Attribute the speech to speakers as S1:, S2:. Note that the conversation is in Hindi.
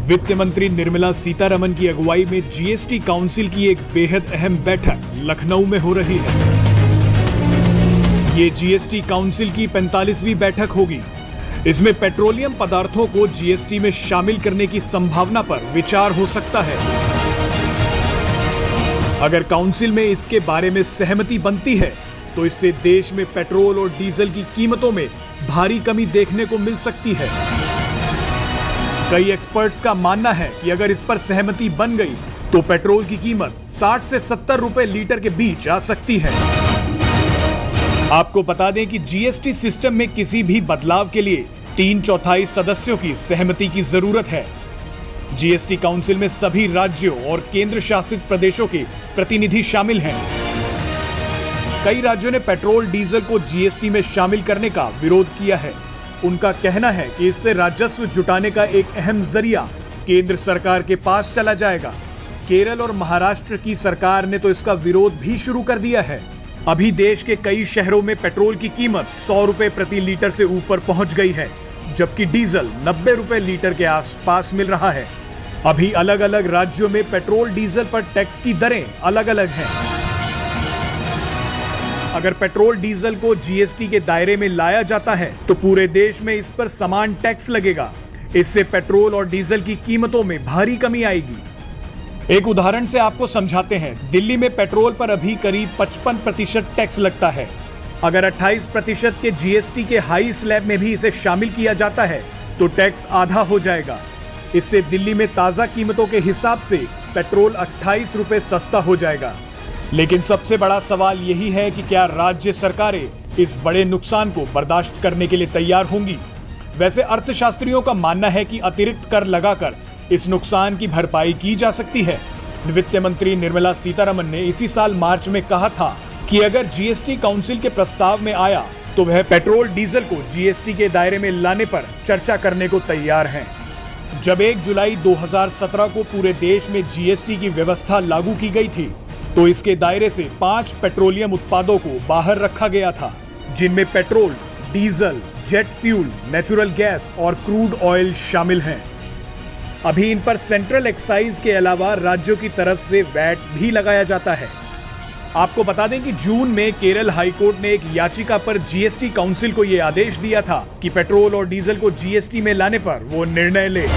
S1: वित्त मंत्री निर्मला सीतारमण की अगुवाई में जीएसटी काउंसिल की एक बेहद अहम बैठक लखनऊ में हो रही है। ये जीएसटी काउंसिल की 45वीं बैठक होगी। इसमें पेट्रोलियम पदार्थों को जीएसटी में शामिल करने की संभावना पर विचार हो सकता है। अगर काउंसिल में इसके बारे में सहमति बनती है तो इससे देश में पेट्रोल और डीजल की कीमतों में भारी कमी देखने को मिल सकती है। कई एक्सपर्ट्स का मानना है कि अगर इस पर सहमति बन गई तो पेट्रोल की कीमत 60 से 70 रुपए लीटर के बीच आ सकती है। आपको बता दें कि जीएसटी सिस्टम में किसी भी बदलाव के लिए 3/4 सदस्यों की सहमति की जरूरत है। जीएसटी काउंसिल में सभी राज्यों और केंद्र शासित प्रदेशों के प्रतिनिधि शामिल हैं। कई राज्यों ने पेट्रोल डीजल को जीएसटी में शामिल करने का विरोध किया है। उनका कहना है कि इससे राजस्व जुटाने का एक अहम जरिया केंद्र सरकार के पास चला जाएगा। केरल और महाराष्ट्र की सरकार ने तो इसका विरोध भी शुरू कर दिया है। अभी देश के कई शहरों में पेट्रोल की कीमत 100 रुपए प्रति लीटर से ऊपर पहुंच गई है, जबकि डीजल 90 रुपए लीटर के आसपास मिल रहा है। अभी अलग अलग राज्यों में पेट्रोल डीजल पर टैक्स की दरें अलग अलग हैं। अगर पेट्रोल डीजल को जीएसटी के दायरे में लाया जाता है तो पूरे देश में इस पर समान टैक्स लगेगा। इससे पेट्रोल और डीजल की कीमतों में भारी कमी आएगी। एक उदाहरण से आपको समझाते हैं। दिल्ली में पेट्रोल पर अभी करीब 55% टैक्स लगता है। अगर 28% के जीएसटी के हाई स्लैब में भी इसे शामिल किया जाता है तो टैक्स आधा हो जाएगा। इससे दिल्ली में ताजा कीमतों के हिसाब से पेट्रोल 28 रुपए सस्ता हो जाएगा। लेकिन सबसे बड़ा सवाल यही है कि क्या राज्य सरकारें इस बड़े नुकसान को बर्दाश्त करने के लिए तैयार होंगी। वैसे अर्थशास्त्रियों का मानना है कि अतिरिक्त कर लगाकर इस नुकसान की भरपाई की जा सकती है। वित्त मंत्री निर्मला सीतारमण ने इसी साल मार्च में कहा था कि अगर जीएसटी काउंसिल के प्रस्ताव में आया तो वह पेट्रोल डीजल को जीएसटी के दायरे में लाने पर चर्चा करने को तैयार हैं। जब 1 जुलाई 2017 को पूरे देश में जीएसटी की व्यवस्था लागू की गई थी तो इसके दायरे से 5 पेट्रोलियम उत्पादों को बाहर रखा गया था, जिनमें petrol, diesel, jet fuel, natural gas और क्रूड ऑयल शामिल हैं। अभी इन पर सेंट्रल एक्साइज के अलावा राज्यों की तरफ से वैट भी लगाया जाता है। आपको बता दें कि जून में केरल हाईकोर्ट ने एक याचिका पर जीएसटी काउंसिल को यह आदेश दिया था कि पेट्रोल और डीजल को जीएसटी में लाने पर वो निर्णय ले।